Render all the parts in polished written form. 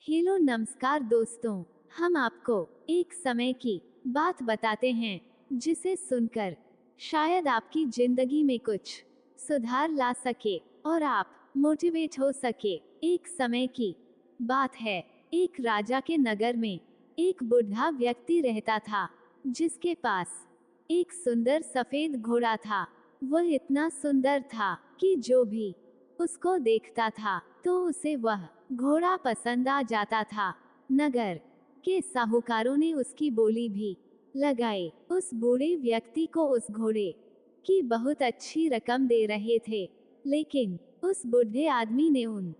Hello नमस्कार दोस्तों, हम आपको एक समय की बात बताते हैं जिसे सुनकर शायद आपकी जिंदगी में कुछ सुधार ला सके और आप मोटिवेट हो सके। एक समय की बात है, एक राजा के नगर में एक बूढ़ा व्यक्ति रहता था जिसके पास एक सुंदर सफेद घोड़ा था। वह इतना सुंदर था कि जो भी उसको देखता था तो उसे वह घोड़ा पसंद आ जाता था। नगर के साहूकारों ने उसकी बोली भी लगाई। उस बूढ़े व्यक्ति को उस घोड़े की बहुत अच्छी रकम दे रहे थे, लेकिन उस बूढ़े आदमी ने उन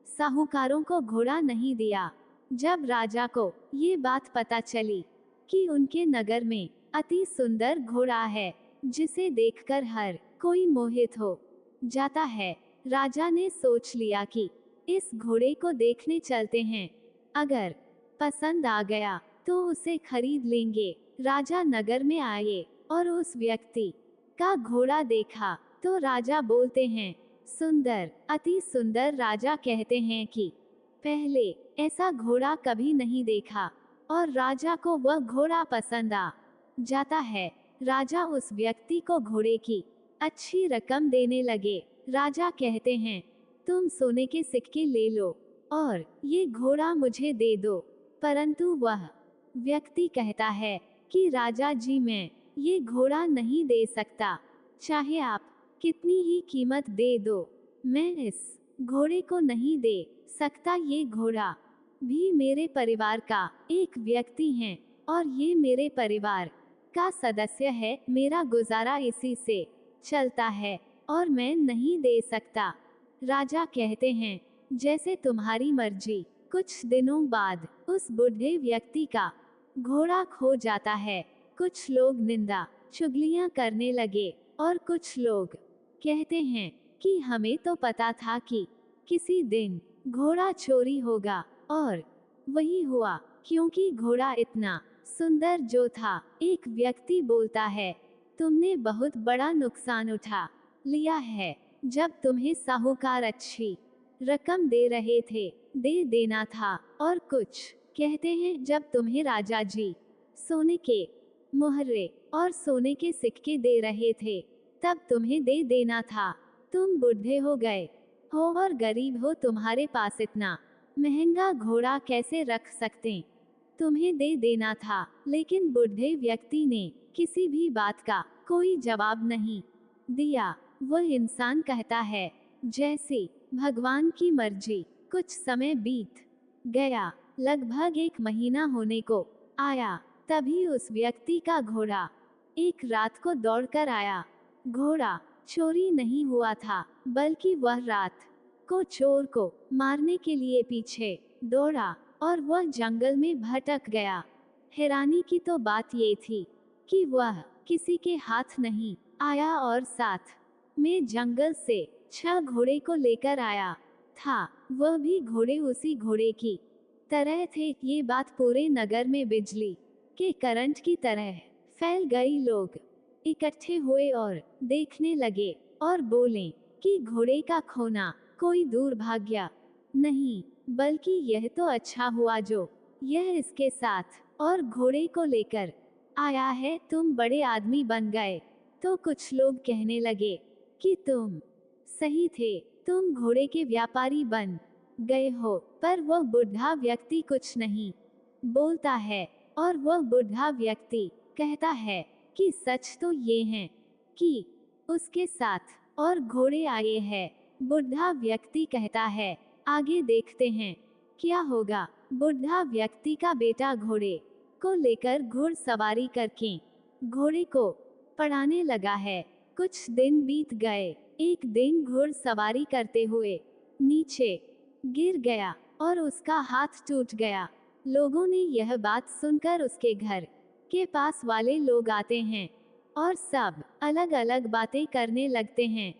साहूकारों को घोड़ा नहीं दिया। जब राजा को ये बात पता चली कि उनके नगर में अति सुंदर घोड़ा है जिसे देखकर हर कोई मोहित हो जाता है, राजा ने सोच लिया कि इस घोड़े को देखने चलते हैं। अगर पसंद आ गया तो उसे खरीद लेंगे। राजा नगर में आए और उस व्यक्ति का घोड़ा देखा तो राजा बोलते हैं, सुंदर, अति सुंदर। राजा कहते हैं कि पहले ऐसा घोड़ा कभी नहीं देखा और राजा को वह घोड़ा पसंद आ जाता है। राजा उस व्यक्ति को घोड़े की अच्छी रकम देने लगे। राजा कहते हैं, तुम सोने के सिक्के ले लो और ये घोड़ा मुझे दे दो। परंतु वह व्यक्ति कहता है कि राजा जी, मैं ये घोड़ा नहीं दे सकता, चाहे आप कितनी ही कीमत दे दो, मैं इस घोड़े को नहीं दे सकता। ये घोड़ा भी मेरे परिवार का एक व्यक्ति है और ये मेरे परिवार का सदस्य है। मेरा गुजारा इसी से चलता है और मैं नहीं दे सकता। राजा कहते हैं, जैसे तुम्हारी मर्जी। कुछ दिनों बाद उस बूढ़े व्यक्ति का घोड़ा खो जाता है। कुछ लोग निंदा चुगलियां करने लगे और कुछ लोग कहते हैं कि हमें तो पता था कि किसी दिन घोड़ा चोरी होगा, और वही हुआ, क्योंकि घोड़ा इतना सुंदर जो था। एक व्यक्ति बोलता है, तुमने बहुत बड़ा नुकसान उठा लिया है। जब तुम्हें साहूकार अच्छी रकम दे रहे थे, दे देना था। और कुछ कहते हैं, जब तुम्हें राजा जी सोने के मुहर्रे और सोने के सिक्के दे रहे थे, तब तुम्हें दे देना था। तुम बूढ़े हो गए हो और गरीब हो, तुम्हारे पास इतना महंगा घोड़ा कैसे रख सकते, तुम्हें दे देना था। लेकिन बूढ़े व्यक्ति ने किसी भी बात का कोई जवाब नहीं दिया। वह इंसान कहता है, जैसी भगवान की मर्जी। कुछ समय बीत गया, लगभग 1 महीना होने को आया। तभी उस व्यक्ति का घोड़ा एक रात को दौड़कर आया। घोड़ा चोरी नहीं हुआ था, बल्कि वह रात को चोर को मारने के लिए पीछे दौड़ा और वह जंगल में भटक गया। हैरानी की तो बात ये थी कि वह किसी के हाथ नहीं आया और साथ में जंगल से 6 घोड़े को लेकर आया था। वह भी घोड़े उसी घोड़े की तरह थे। ये बात पूरे नगर में बिजली के करंट की तरह फैल गई। लोग इकट्ठे हुए और देखने लगे और बोले कि घोड़े का खोना कोई दुर्भाग्य नहीं, बल्कि यह तो अच्छा हुआ जो यह इसके साथ और घोड़े को लेकर आया है। तुम बड़े आदमी बन गए। तो कुछ लोग कहने लगे कि तुम सही थे, तुम घोड़े के व्यापारी बन गए हो। पर वह बूढ़ा व्यक्ति कुछ नहीं बोलता है और वह बूढ़ा व्यक्ति कहता है कि सच तो ये है कि उसके साथ और घोड़े आए हैं। बूढ़ा व्यक्ति कहता है, आगे देखते हैं क्या होगा। बूढ़ा व्यक्ति का बेटा घोड़े को लेकर घुड़सवारी करके घोड़े को पढ़ाने लगा है। कुछ दिन बीत गए। एक दिन घुड़सवारी करते हुए नीचे गिर गया और उसका हाथ टूट गया। लोगों ने यह बात सुनकर उसके घर के पास वाले लोग आते हैं और सब अलग अलग बातें करने लगते हैं।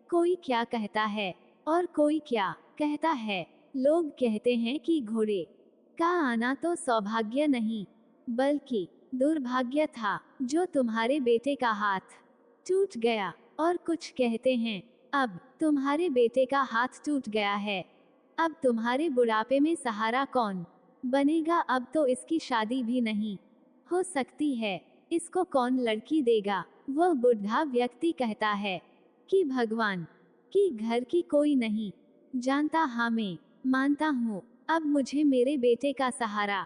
कोई क्या कहता है और कोई क्या कहता है। लोग कहते हैं कि घोड़े का आना तो सौभाग्य नहीं, बल्कि दुर्भाग्य था जो तुम्हारे बेटे का हाथ टूट गया। और कुछ कहते हैं, अब तुम्हारे बेटे का हाथ टूट गया है अब तुम्हारे बुढ़ापे में सहारा कौन बनेगा? अब तो इसकी शादी भी नहीं हो सकती है, इसको कौन लड़की देगा? वह बुढ़ा व्यक्ति कहता है कि भगवान की घर की कोई नहीं जानता। हाँ, मैं मानता हूँ, अब मुझे मेरे बेटे का सहारा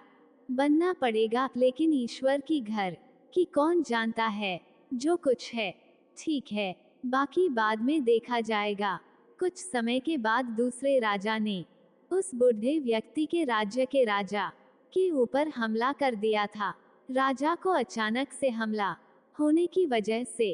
बनना पड़ेगा, लेकिन ईश्वर की घर की कौन जानता है? जो कुछ है ठीक है, बाकी बाद में देखा जाएगा। कुछ समय के बाद दूसरे राजा ने उस बूढ़े व्यक्ति के राज्य के राजा के ऊपर हमला कर दिया था। राजा को अचानक से हमला होने की वजह से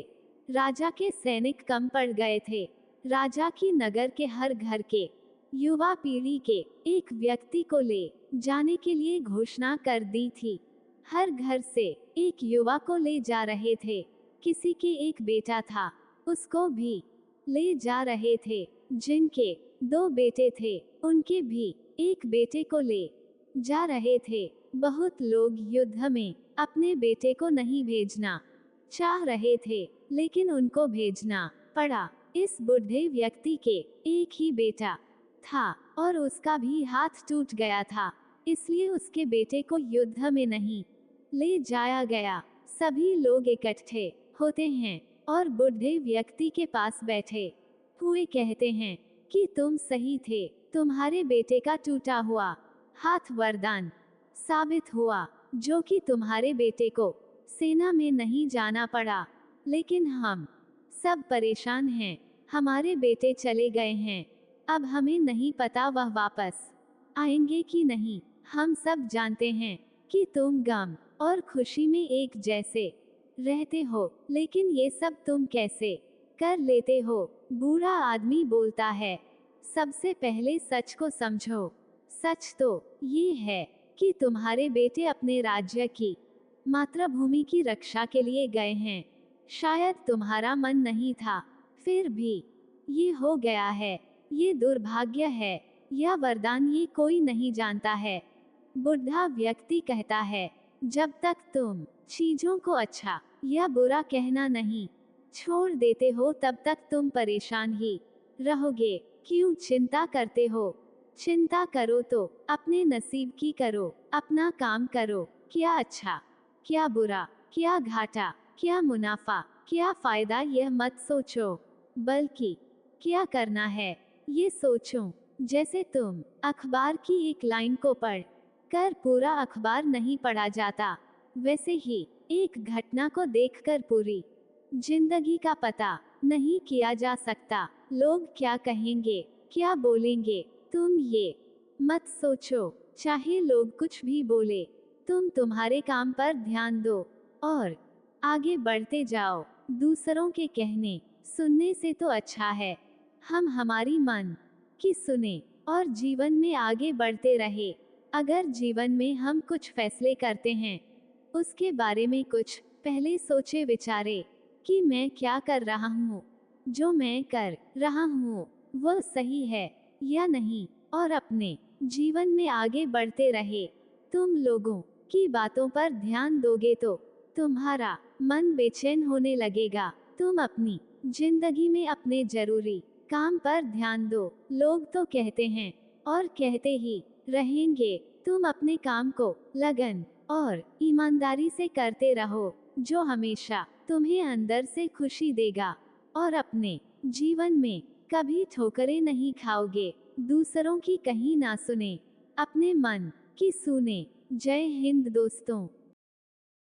राजा के सैनिक कम पड़ गए थे। राजा की नगर के हर घर के युवा पीढ़ी के एक व्यक्ति को ले जाने के लिए घोषणा कर दी थी। हर घर से एक युवा को ले जा रहे थे। किसी के एक बेटा था, उसको भी ले जा रहे थे। जिनके 2 बेटे थे, उनके भी एक बेटे को ले जा रहे थे। बहुत लोग युद्ध में अपने बेटे को नहीं भेजना चाह रहे थे, लेकिन उनको भेजना पड़ा। इस बूढ़े व्यक्ति के एक ही बेटा था और उसका भी हाथ टूट गया था, इसलिए उसके बेटे को युद्ध में नहीं ले जाया गया। सभी लोग इकट्ठे होते हैं और बूढ़े व्यक्ति के पास बैठे हुए कहते हैं कि तुम सही थे, तुम्हारे बेटे का टूटा हुआ हाथ वरदान साबित हुआ, जो कि तुम्हारे बेटे को सेना में नहीं जाना पड़ा। लेकिन हम सब परेशान हैं, हमारे बेटे चले गए हैं, अब हमें नहीं पता वह वापस आएंगे कि नहीं। हम सब जानते हैं कि तुम गम और खुशी में एक जैसे रहते हो, लेकिन ये सब तुम कैसे कर लेते हो? बूढ़ा आदमी बोलता है, सबसे पहले सच को समझो। सच तो ये है कि तुम्हारे बेटे अपने राज्य की मातृभूमि की रक्षा के लिए गए हैं। शायद तुम्हारा मन नहीं था, फिर भी ये हो गया है। ये दुर्भाग्य है या वरदान, ये कोई नहीं जानता है। बुढ़ा व्यक्ति कहता है, जब तक तुम चीजों को अच्छा या बुरा कहना नहीं छोड़ देते हो, तब तक तुम परेशान ही रहोगे। क्यों चिंता करते हो? चिंता करो तो अपने नसीब की करो, अपना काम करो। क्या अच्छा, क्या बुरा, क्या घाटा, क्या मुनाफा, क्या फायदा, यह मत सोचो, बल्कि क्या करना है ये सोचो। जैसे तुम अखबार की एक लाइन को पढ़ कर पूरा अखबार नहीं पढ़ा जाता, वैसे ही एक घटना को देखकर पूरी जिंदगी का पता नहीं किया जा सकता। लोग क्या कहेंगे, क्या बोलेंगे, तुम ये मत सोचो। चाहे लोग कुछ भी बोले, तुम तुम्हारे काम पर ध्यान दो और आगे बढ़ते जाओ। दूसरों के कहने सुनने से तो अच्छा है हम हमारी मन की सुने और जीवन में आगे बढ़ते रहे। अगर जीवन में हम कुछ फैसले करते हैं, उसके बारे में कुछ पहले सोचे विचारे कि मैं क्या कर रहा हूँ, जो मैं कर रहा हूँ वह सही है या नहीं, और अपने जीवन में आगे बढ़ते रहे। तुम लोगों की बातों पर ध्यान दोगे तो तुम्हारा मन बेचैन होने लगेगा। तुम अपनी जिंदगी में अपने जरूरी काम पर ध्यान दो। लोग तो कहते हैं और कहते ही रहेंगे, तुम अपने काम को लगन और ईमानदारी से करते रहो, जो हमेशा तुम्हें अंदर से खुशी देगा, और अपने जीवन में कभी ठोकरें नहीं खाओगे। दूसरों की कहीं ना सुने, अपने मन की सुने। जय हिंद दोस्तों।